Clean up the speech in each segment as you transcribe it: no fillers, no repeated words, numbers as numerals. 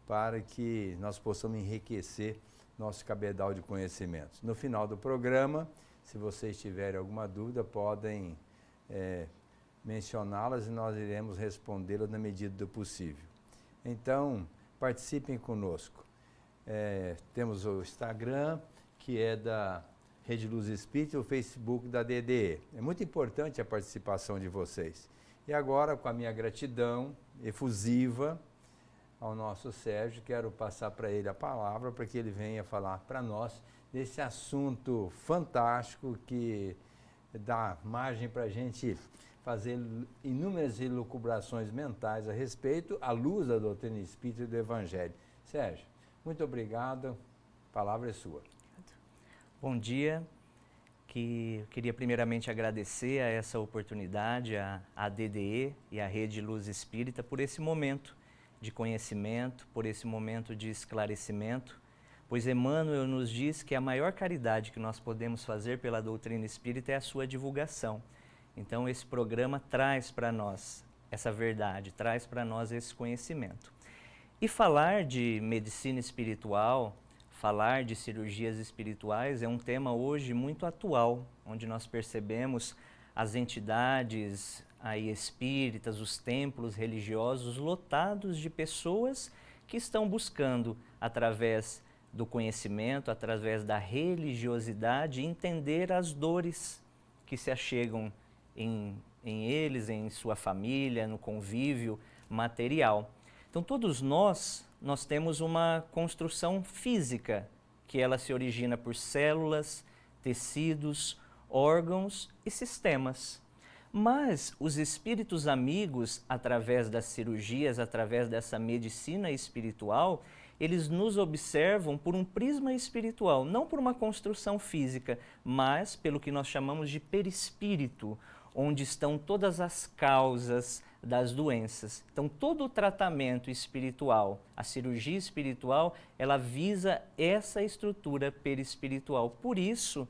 para que nós possamos enriquecer nosso cabedal de conhecimentos. No final do programa, se vocês tiverem alguma dúvida, podem mencioná-las e nós iremos respondê-las na medida do possível. Então, participem conosco. Temos o Instagram, que é da Rede Luz Espírita, e o Facebook da DDE. É muito importante a participação de vocês. E agora, com a minha gratidão efusiva ao nosso Sérgio, quero passar para ele a palavra para que ele venha falar para nós desse assunto fantástico que dá margem para a gente fazer inúmeras elucubrações mentais a respeito, à luz da doutrina espírita e do Evangelho. Sérgio, muito obrigado, a palavra é sua. Bom dia, eu queria primeiramente agradecer a essa oportunidade, à DDE e à Rede Luz Espírita por esse momento de conhecimento, por esse momento de esclarecimento, pois Emmanuel nos diz que a maior caridade que nós podemos fazer pela doutrina espírita é a sua divulgação. Então esse programa traz para nós essa verdade, traz para nós esse conhecimento. E falar de medicina espiritual, falar de cirurgias espirituais é um tema hoje muito atual, onde nós percebemos as entidades aí espíritas, os templos religiosos lotados de pessoas que estão buscando, através do conhecimento, através da religiosidade, entender as dores que se achegam em eles, em sua família, no convívio material. Então todos nós temos uma construção física, que ela se origina por células, tecidos, órgãos e sistemas. Mas os espíritos amigos, através das cirurgias, através dessa medicina espiritual, eles nos observam por um prisma espiritual, não por uma construção física, mas pelo que nós chamamos de perispírito, onde estão todas as causas das doenças. Então, todo o tratamento espiritual, a cirurgia espiritual, ela visa essa estrutura perispiritual. Por isso,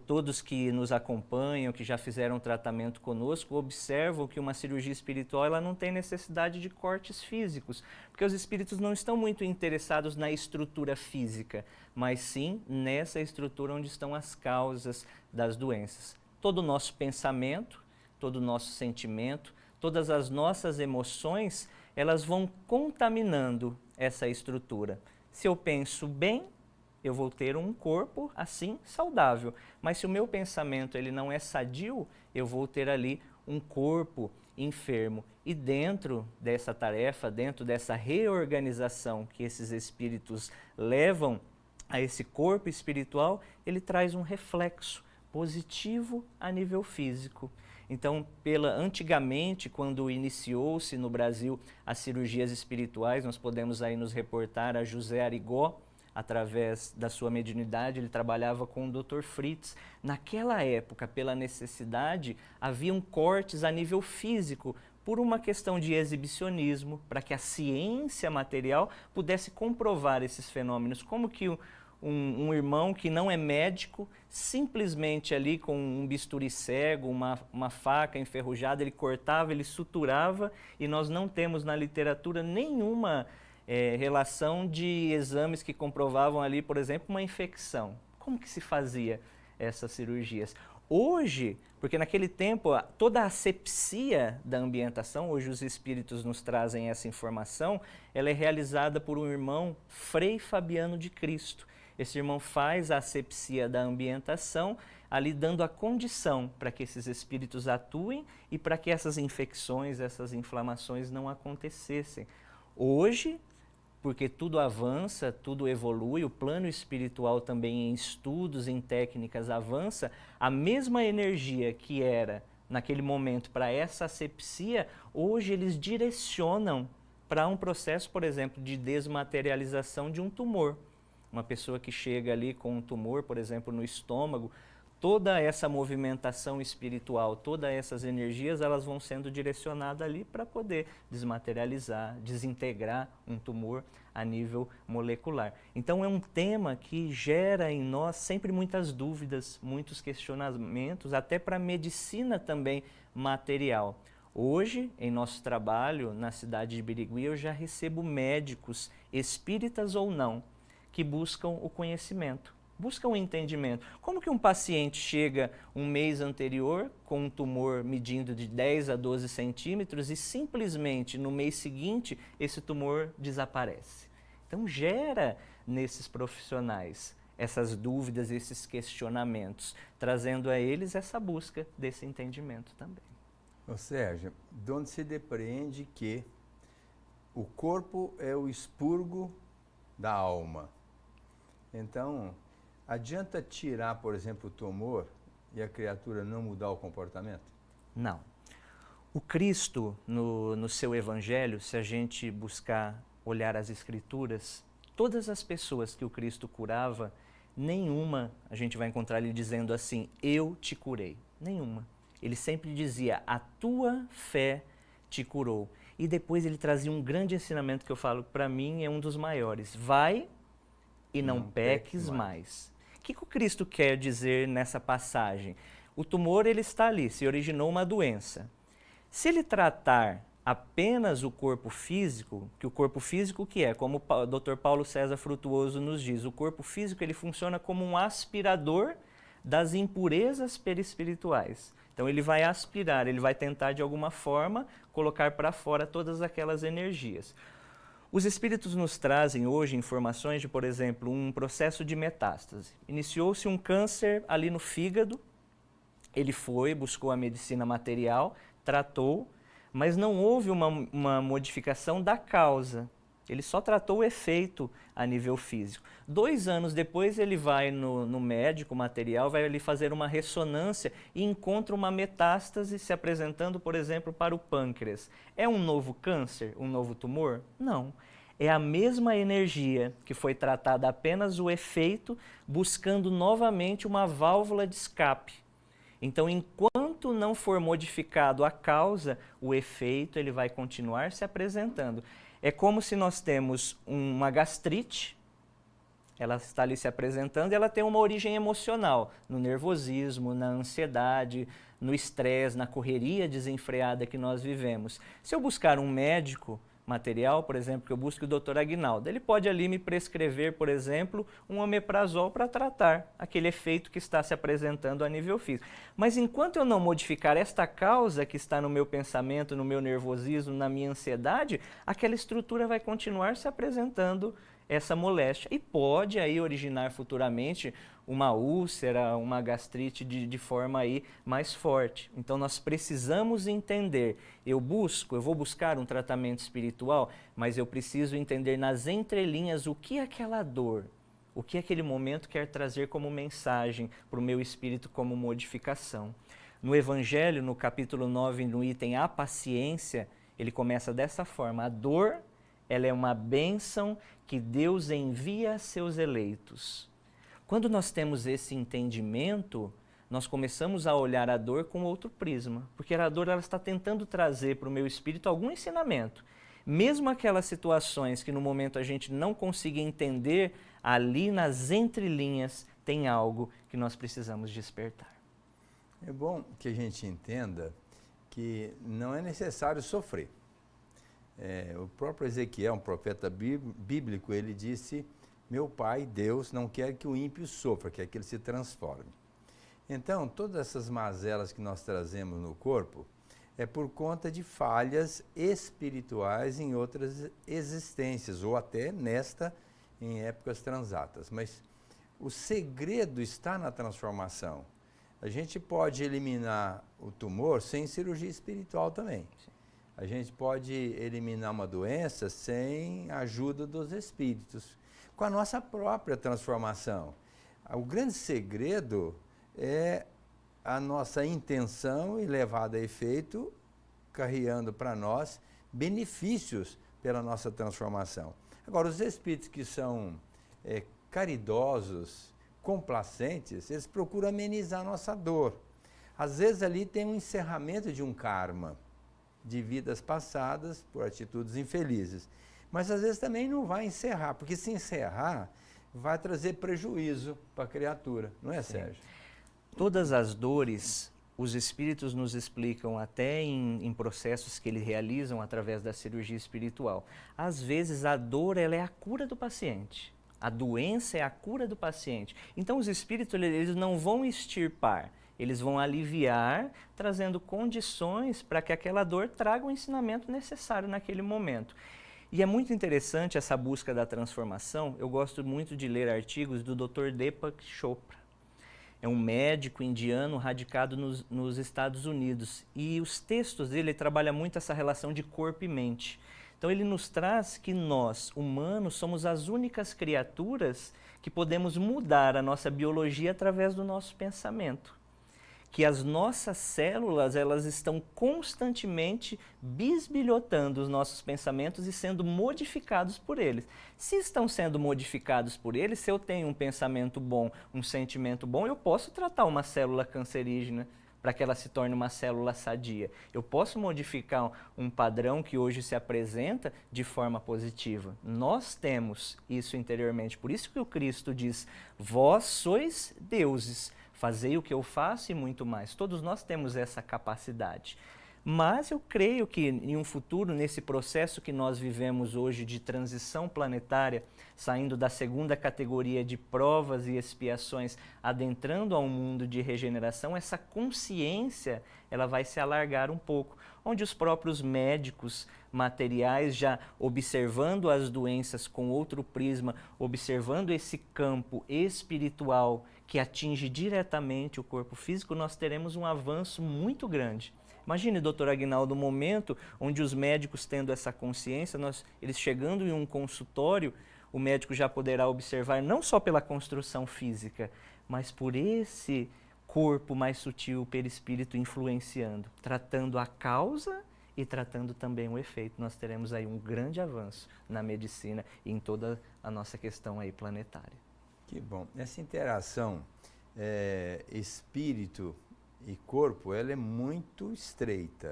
todos que nos acompanham, que já fizeram tratamento conosco, observam que uma cirurgia espiritual ela não tem necessidade de cortes físicos, porque os espíritos não estão muito interessados na estrutura física, mas sim nessa estrutura onde estão as causas das doenças. Todo o nosso pensamento, todo o nosso sentimento, todas as nossas emoções, elas vão contaminando essa estrutura. Se eu penso bem, eu vou ter um corpo assim saudável, mas se o meu pensamento ele não é sadio, eu vou ter ali um corpo enfermo. E dentro dessa tarefa, dentro dessa reorganização que esses espíritos levam a esse corpo espiritual, ele traz um reflexo positivo a nível físico. Então, antigamente, quando iniciou-se no Brasil as cirurgias espirituais, nós podemos aí nos reportar a José Arigó, através da sua mediunidade, ele trabalhava com o Dr. Fritz. Naquela época, pela necessidade, haviam cortes a nível físico, por uma questão de exibicionismo, para que a ciência material pudesse comprovar esses fenômenos. Como que um irmão que não é médico, simplesmente ali com um bisturi cego, uma faca enferrujada, ele cortava, ele suturava, e nós não temos na literatura nenhuma relação de exames que comprovavam ali, por exemplo, uma infecção. Como que se fazia essas cirurgias? Hoje, porque naquele tempo toda a asepsia da ambientação, hoje os espíritos nos trazem essa informação, ela é realizada por um irmão, Frei Fabiano de Cristo. Esse irmão faz a asepsia da ambientação, ali dando a condição para que esses espíritos atuem e para que essas infecções, essas inflamações não acontecessem. Hoje, porque tudo avança, tudo evolui, o plano espiritual também em estudos, em técnicas avança, a mesma energia que era naquele momento para essa asepsia, hoje eles direcionam para um processo, por exemplo, de desmaterialização de um tumor. Uma pessoa que chega ali com um tumor, por exemplo, no estômago, toda essa movimentação espiritual, todas essas energias, elas vão sendo direcionadas ali para poder desmaterializar, desintegrar um tumor a nível molecular. Então é um tema que gera em nós sempre muitas dúvidas, muitos questionamentos, até para a medicina também material. Hoje, em nosso trabalho na cidade de Birigui, eu já recebo médicos, espíritas ou não, que buscam o conhecimento, buscam o entendimento. Como que um paciente chega um mês anterior com um tumor medindo de 10 a 12 centímetros e simplesmente no mês seguinte esse tumor desaparece? Então gera nesses profissionais essas dúvidas, esses questionamentos, trazendo a eles essa busca desse entendimento também. Ô Sérgio, de onde se depreende que o corpo é o expurgo da alma. Então, adianta tirar, por exemplo, o tumor e a criatura não mudar o comportamento? Não. O Cristo, no seu evangelho, se a gente buscar olhar as escrituras, todas as pessoas que o Cristo curava, nenhuma a gente vai encontrar ele dizendo assim, eu te curei. Nenhuma. Ele sempre dizia, a tua fé te curou. E depois ele trazia um grande ensinamento que eu falo, para mim é um dos maiores. Vai e não peques mais. O que o Cristo quer dizer nessa passagem? O tumor ele está ali, se originou uma doença. Se ele tratar apenas o corpo físico, que o corpo físico que é, como o Dr. Paulo César Frutuoso nos diz, o corpo físico ele funciona como um aspirador das impurezas perispirituais. Então ele vai aspirar, ele vai tentar de alguma forma colocar para fora todas aquelas energias. Os espíritos nos trazem hoje informações de, por exemplo, um processo de metástase. Iniciou-se um câncer ali no fígado, ele foi, buscou a medicina material, tratou, mas não houve uma modificação da causa. Ele só tratou o efeito a nível físico. 2 anos depois ele vai no médico material, vai ali fazer uma ressonância e encontra uma metástase se apresentando, por exemplo, para o pâncreas. É um novo câncer, um novo tumor? Não. É a mesma energia que foi tratada apenas o efeito, buscando novamente uma válvula de escape. Então, enquanto não for modificado a causa, o efeito ele vai continuar se apresentando. É como se nós temos uma gastrite, ela está ali se apresentando e ela tem uma origem emocional, no nervosismo, na ansiedade, no estresse, na correria desenfreada que nós vivemos. Se eu buscar um médico material, por exemplo, que eu busque o Dr. Aguinaldo, ele pode ali me prescrever, por exemplo, um omeprazol para tratar aquele efeito que está se apresentando a nível físico. Mas enquanto eu não modificar esta causa que está no meu pensamento, no meu nervosismo, na minha ansiedade, aquela estrutura vai continuar se apresentando essa moléstia e pode aí originar futuramente uma úlcera, uma gastrite de forma aí mais forte. Então nós precisamos entender, eu vou buscar um tratamento espiritual, mas eu preciso entender nas entrelinhas o que aquela dor, o que aquele momento quer trazer como mensagem para o meu espírito como modificação. No Evangelho, no capítulo 9, no item A paciência, ele começa dessa forma, a dor ela é uma bênção que Deus envia a seus eleitos. Quando nós temos esse entendimento, nós começamos a olhar a dor com outro prisma, porque a dor ela está tentando trazer para o meu espírito algum ensinamento. Mesmo aquelas situações que no momento a gente não consiga entender, ali nas entrelinhas tem algo que nós precisamos despertar. É bom que a gente entenda que não é necessário sofrer. O próprio Ezequiel, um profeta bíblico, ele disse, meu pai, Deus, não quer que o ímpio sofra, quer que ele se transforme. Então, todas essas mazelas que nós trazemos no corpo é por conta de falhas espirituais em outras existências, ou até nesta, em épocas transatas. Mas o segredo está na transformação. A gente pode eliminar o tumor sem cirurgia espiritual também. A gente pode eliminar uma doença sem a ajuda dos espíritos, com a nossa própria transformação. O grande segredo é a nossa intenção e levada a efeito, carreando para nós benefícios pela nossa transformação. Agora, os espíritos que são caridosos, complacentes, eles procuram amenizar a nossa dor. Às vezes ali tem um encerramento de um karma, de vidas passadas por atitudes infelizes. Mas às vezes também não vai encerrar, porque se encerrar, vai trazer prejuízo para a criatura, não é, Sérgio? Todas as dores, os espíritos nos explicam até em processos que eles realizam através da cirurgia espiritual. Às vezes a dor ela é a cura do paciente. A doença é a cura do paciente. Então os espíritos eles não vão extirpar, eles vão aliviar, trazendo condições para que aquela dor traga o ensinamento necessário naquele momento. E é muito interessante essa busca da transformação. Eu gosto muito de ler artigos do Dr. Deepak Chopra. É um médico indiano radicado nos Estados Unidos. E os textos dele trabalham muito essa relação de corpo e mente. Então ele nos traz que nós, humanos, somos as únicas criaturas que podemos mudar a nossa biologia através do nosso pensamento. Que as nossas células elas estão constantemente bisbilhotando os nossos pensamentos e sendo modificados por eles. Se estão sendo modificados por eles, se eu tenho um pensamento bom, um sentimento bom, eu posso tratar uma célula cancerígena para que ela se torne uma célula sadia. Eu posso modificar um padrão que hoje se apresenta de forma positiva. Nós temos isso interiormente. Por isso que o Cristo diz, vós sois deuses. Fazei o que eu faço e muito mais. Todos nós temos essa capacidade. Mas eu creio que em um futuro, nesse processo que nós vivemos hoje de transição planetária, saindo da segunda categoria de provas e expiações, adentrando a um mundo de regeneração, essa consciência ela vai se alargar um pouco, onde os próprios médicos materiais já observando as doenças com outro prisma, observando esse campo espiritual que atinge diretamente o corpo físico, nós teremos um avanço muito grande. Imagine, doutor Aguinaldo, o momento onde os médicos tendo essa consciência, eles chegando em um consultório, o médico já poderá observar não só pela construção física, mas por esse corpo mais sutil, perispírito influenciando, tratando a causa e tratando também o efeito. Nós teremos aí um grande avanço na medicina e em toda a nossa questão aí planetária. Que bom. Essa interação espírito e corpo, ela é muito estreita.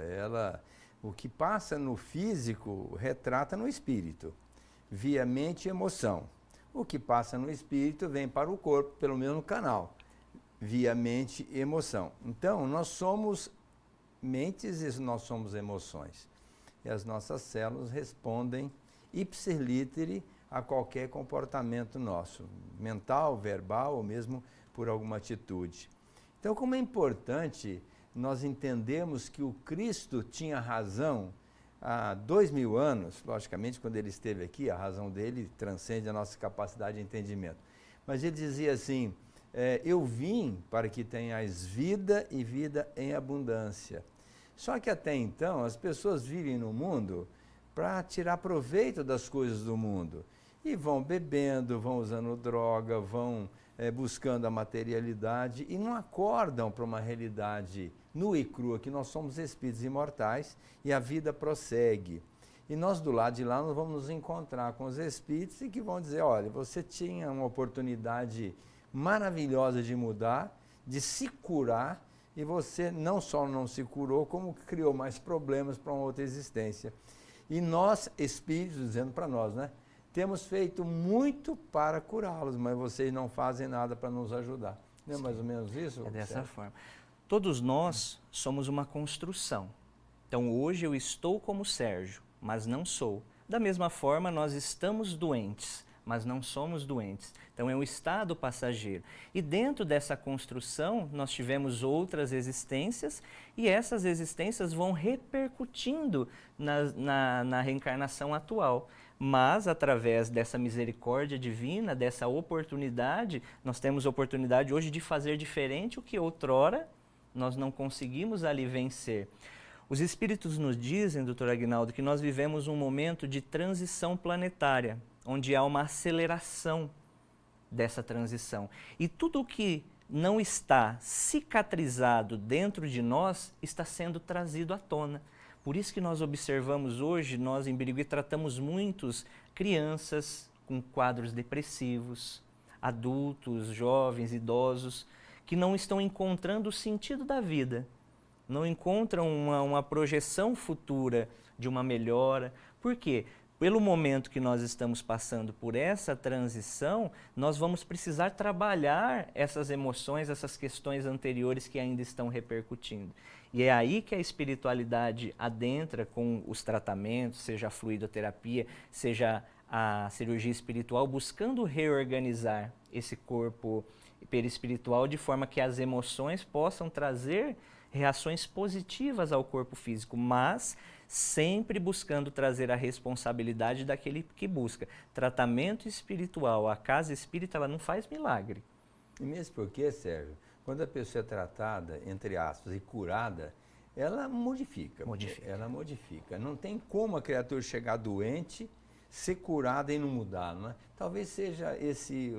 O que passa no físico retrata no espírito, via mente e emoção. O que passa no espírito vem para o corpo, pelo mesmo canal, via mente e emoção. Então, nós somos mentes e nós somos emoções. E as nossas células respondem ipsis literi a qualquer comportamento nosso, mental, verbal ou mesmo por alguma atitude. Então, como é importante nós entendermos que o Cristo tinha razão há 2000 anos, logicamente, quando ele esteve aqui, a razão dele transcende a nossa capacidade de entendimento. Mas ele dizia assim, eu vim para que tenhais vida e vida em abundância. Só que até então as pessoas vivem no mundo para tirar proveito das coisas do mundo. E vão bebendo, vão usando droga, vão buscando a materialidade e não acordam para uma realidade nua e crua, que nós somos espíritos imortais e a vida prossegue. E nós do lado de lá nós vamos nos encontrar com os espíritos e que vão dizer, olha, você tinha uma oportunidade maravilhosa de mudar, de se curar, e você não só não se curou, como criou mais problemas para uma outra existência. E nós, espíritos, dizendo para nós, né? Temos feito muito para curá-los, mas vocês não fazem nada para nos ajudar. Não é mais ou menos isso? É dessa forma. Todos nós somos uma construção. Então hoje eu estou como Sérgio, mas não sou. Da mesma forma, nós estamos doentes, mas não somos doentes. Então é um estado passageiro. E dentro dessa construção, nós tivemos outras existências e essas existências vão repercutindo na reencarnação atual. Mas, através dessa misericórdia divina, dessa oportunidade, nós temos a oportunidade hoje de fazer diferente o que outrora nós não conseguimos ali vencer. Os Espíritos nos dizem, doutor Aguinaldo, que nós vivemos um momento de transição planetária, onde há uma aceleração dessa transição. E tudo o que não está cicatrizado dentro de nós está sendo trazido à tona. Por isso que nós observamos hoje, nós em Birigui tratamos muitos crianças com quadros depressivos, adultos, jovens, idosos, que não estão encontrando o sentido da vida, não encontram uma projeção futura de uma melhora. Por quê? pelo momento que nós estamos passando por essa transição, nós vamos precisar trabalhar essas emoções, essas questões anteriores que ainda estão repercutindo. E é aí que a espiritualidade adentra com os tratamentos, seja a fluidoterapia, seja a cirurgia espiritual, buscando reorganizar esse corpo perispiritual de forma que as emoções possam trazer reações positivas ao corpo físico, mas sempre buscando trazer a responsabilidade daquele que busca. Tratamento espiritual, a casa espírita, ela não faz milagre. E mesmo porque, Sérgio, quando a pessoa é tratada, entre aspas, e curada, ela modifica. Ela modifica. Não tem como a criatura chegar doente, ser curada e não mudar, não é? Talvez seja esse,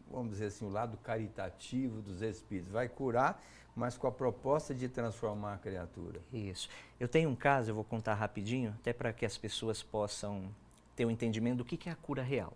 vamos dizer assim, o lado caritativo dos espíritos. Vai curar, mas com a proposta de transformar a criatura. Isso. Eu tenho um caso, eu vou contar rapidinho, até para que as pessoas possam ter um entendimento do que é a cura real.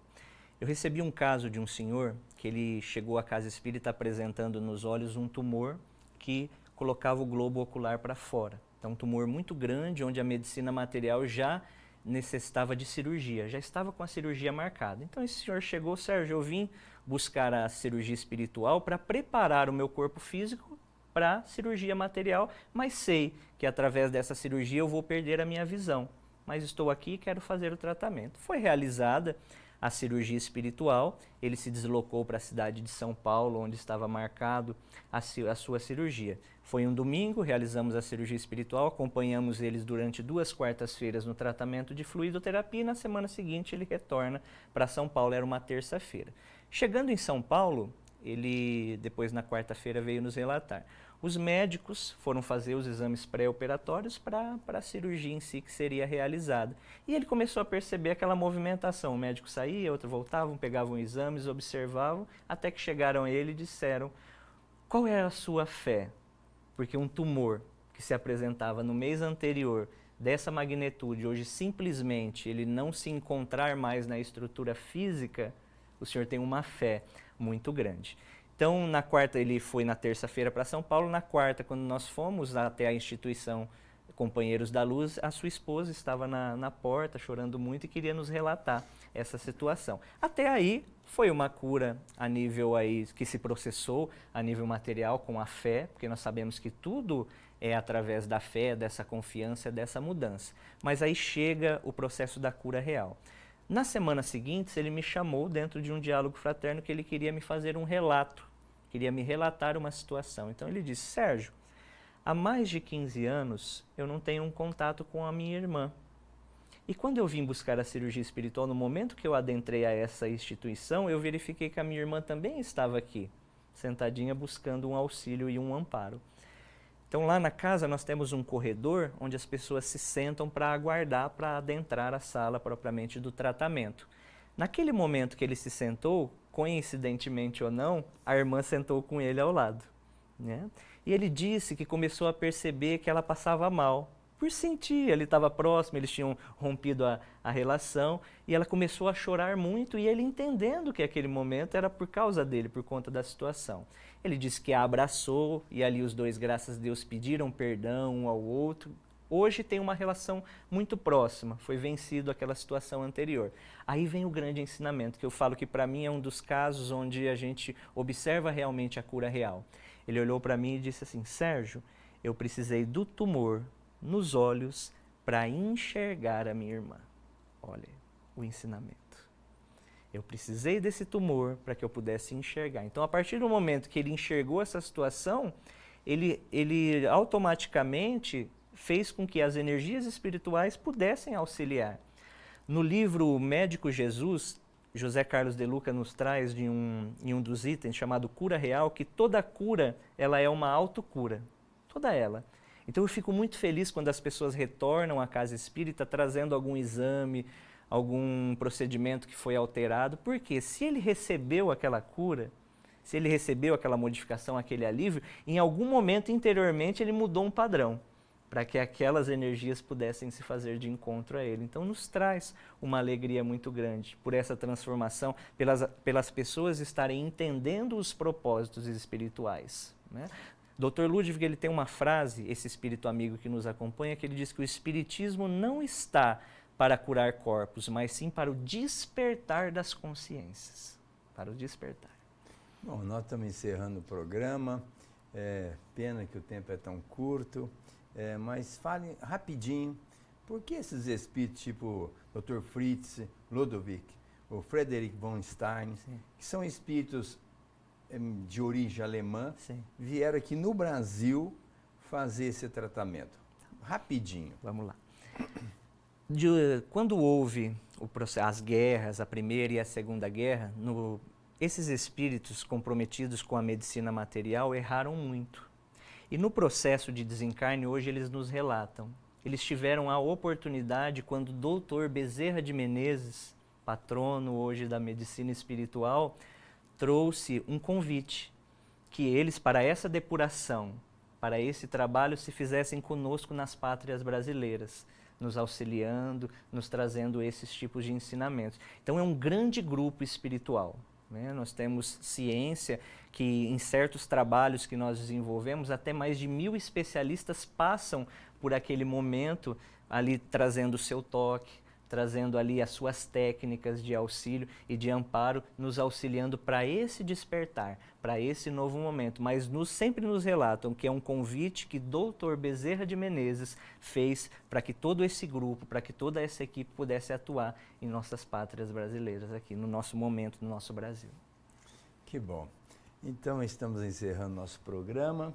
Eu recebi um caso de um senhor que ele chegou à casa espírita apresentando nos olhos um tumor que colocava o globo ocular para fora. Então, um tumor muito grande, onde a medicina material já necessitava de cirurgia, já estava com a cirurgia marcada. Então, esse senhor chegou: Sérgio, eu vim buscar a cirurgia espiritual para preparar o meu corpo físico para cirurgia material, mas sei que através dessa cirurgia eu vou perder a minha visão. Mas estou aqui e quero fazer o tratamento. Foi realizada a cirurgia espiritual, ele se deslocou para a cidade de São Paulo, onde estava marcado a sua cirurgia. Foi um domingo, realizamos a cirurgia espiritual, acompanhamos eles durante 2 quartas-feiras no tratamento de fluidoterapia e na semana seguinte ele retorna para São Paulo, era uma terça-feira. Chegando em São Paulo, ele depois na quarta-feira veio nos relatar. Os médicos foram fazer os exames pré-operatórios para a cirurgia em si que seria realizada. E ele começou a perceber aquela movimentação. O médico saía, outro voltavam, pegavam exames, observavam, até que chegaram a ele e disseram: qual é a sua fé? Porque um tumor que se apresentava no mês anterior, dessa magnitude, hoje simplesmente ele não se encontrar mais na estrutura física, o senhor tem uma fé muito grande. Então, na quarta, ele foi na terça-feira para São Paulo. Na quarta, quando nós fomos até a instituição Companheiros da Luz, a sua esposa estava na porta, chorando muito, e queria nos relatar essa situação. Até aí, foi uma cura a nível aí que se processou, a nível material, com a fé, porque nós sabemos que tudo é através da fé, dessa confiança, dessa mudança. Mas aí chega o processo da cura real. Na semana seguinte, ele me chamou dentro de um diálogo fraterno que ele queria me fazer um relato, queria me relatar uma situação. Então ele disse: Sérgio, há mais de 15 anos eu não tenho um contato com a minha irmã. E quando eu vim buscar a cirurgia espiritual, no momento que eu adentrei a essa instituição, eu verifiquei que a minha irmã também estava aqui, sentadinha buscando um auxílio e um amparo. Então lá na casa nós temos um corredor onde as pessoas se sentam para aguardar para adentrar a sala propriamente do tratamento. Naquele momento que ele se sentou, coincidentemente ou não, a irmã sentou com ele ao lado, né? E ele disse que começou a perceber que ela passava mal, por sentir, ele estava próximo, eles tinham rompido a relação, e ela começou a chorar muito, e ele entendendo que aquele momento era por causa dele, por conta da situação. Ele disse que a abraçou, e ali os dois, graças a Deus, pediram perdão um ao outro. Hoje tem uma relação muito próxima, foi vencido aquela situação anterior. Aí vem o grande ensinamento, que eu falo que para mim é um dos casos onde a gente observa realmente a cura real. Ele olhou para mim e disse assim: Sérgio, eu precisei do tumor nos olhos para enxergar a minha irmã. Olha o ensinamento. Eu precisei desse tumor para que eu pudesse enxergar. Então, a partir do momento que ele enxergou essa situação, ele automaticamente fez com que as energias espirituais pudessem auxiliar. No livro Médico Jesus, José Carlos de Luca nos traz em um dos itens chamado Cura Real, que toda cura ela é uma autocura, toda ela. Então eu fico muito feliz quando as pessoas retornam à casa espírita trazendo algum exame, algum procedimento que foi alterado, porque se ele recebeu aquela cura, se ele recebeu aquela modificação, aquele alívio, em algum momento interiormente ele mudou um padrão, para que aquelas energias pudessem se fazer de encontro a ele. Então nos traz uma alegria muito grande por essa transformação, pelas pessoas estarem entendendo os propósitos espirituais, né? Dr. Ludwig, ele tem uma frase, esse espírito amigo que nos acompanha, que ele diz que o espiritismo não está para curar corpos, mas sim para o despertar das consciências. Para o despertar. Bom, nós estamos encerrando o programa. Pena que o tempo é tão curto, mas fale rapidinho, por que esses espíritos tipo Dr. Fritz, Ludovic, o Frederick von Stein, Sim. que são espíritos de origem alemã, Sim. vieram aqui no Brasil fazer esse tratamento? Rapidinho. Vamos lá. Quando houve as guerras, a Primeira e a Segunda Guerra, esses espíritos comprometidos com a medicina material erraram muito. E no processo de desencarne, hoje eles nos relatam. Eles tiveram a oportunidade quando o Dr. Bezerra de Menezes, patrono hoje da medicina espiritual, trouxe um convite que eles, para essa depuração, para esse trabalho, se fizessem conosco nas pátrias brasileiras, nos auxiliando, nos trazendo esses tipos de ensinamentos. Então é um grande grupo espiritual. Nós temos ciência que em certos trabalhos que nós desenvolvemos, até mais de 1000 especialistas passam por aquele momento ali trazendo o seu toque, trazendo ali as suas técnicas de auxílio e de amparo, nos auxiliando para esse despertar, para esse novo momento. Mas sempre nos relatam que é um convite que Dr. Bezerra de Menezes fez para que todo esse grupo, para que toda essa equipe pudesse atuar em nossas pátrias brasileiras aqui, no nosso momento, no nosso Brasil. Que bom. Então, estamos encerrando nosso programa.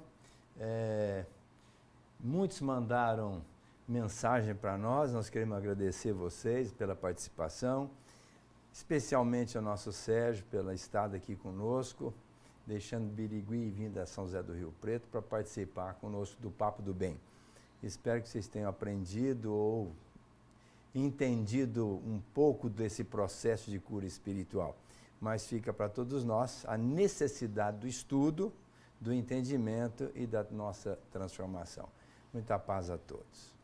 Muitos mandaram mensagem para nós queremos agradecer vocês pela participação, especialmente ao nosso Sérgio pela estada aqui conosco, deixando Birigui e vindo a São José do Rio Preto para participar conosco do Papo do Bem. Espero que vocês tenham aprendido ou entendido um pouco desse processo de cura espiritual, mas fica para todos nós a necessidade do estudo, do entendimento e da nossa transformação. Muita paz a todos.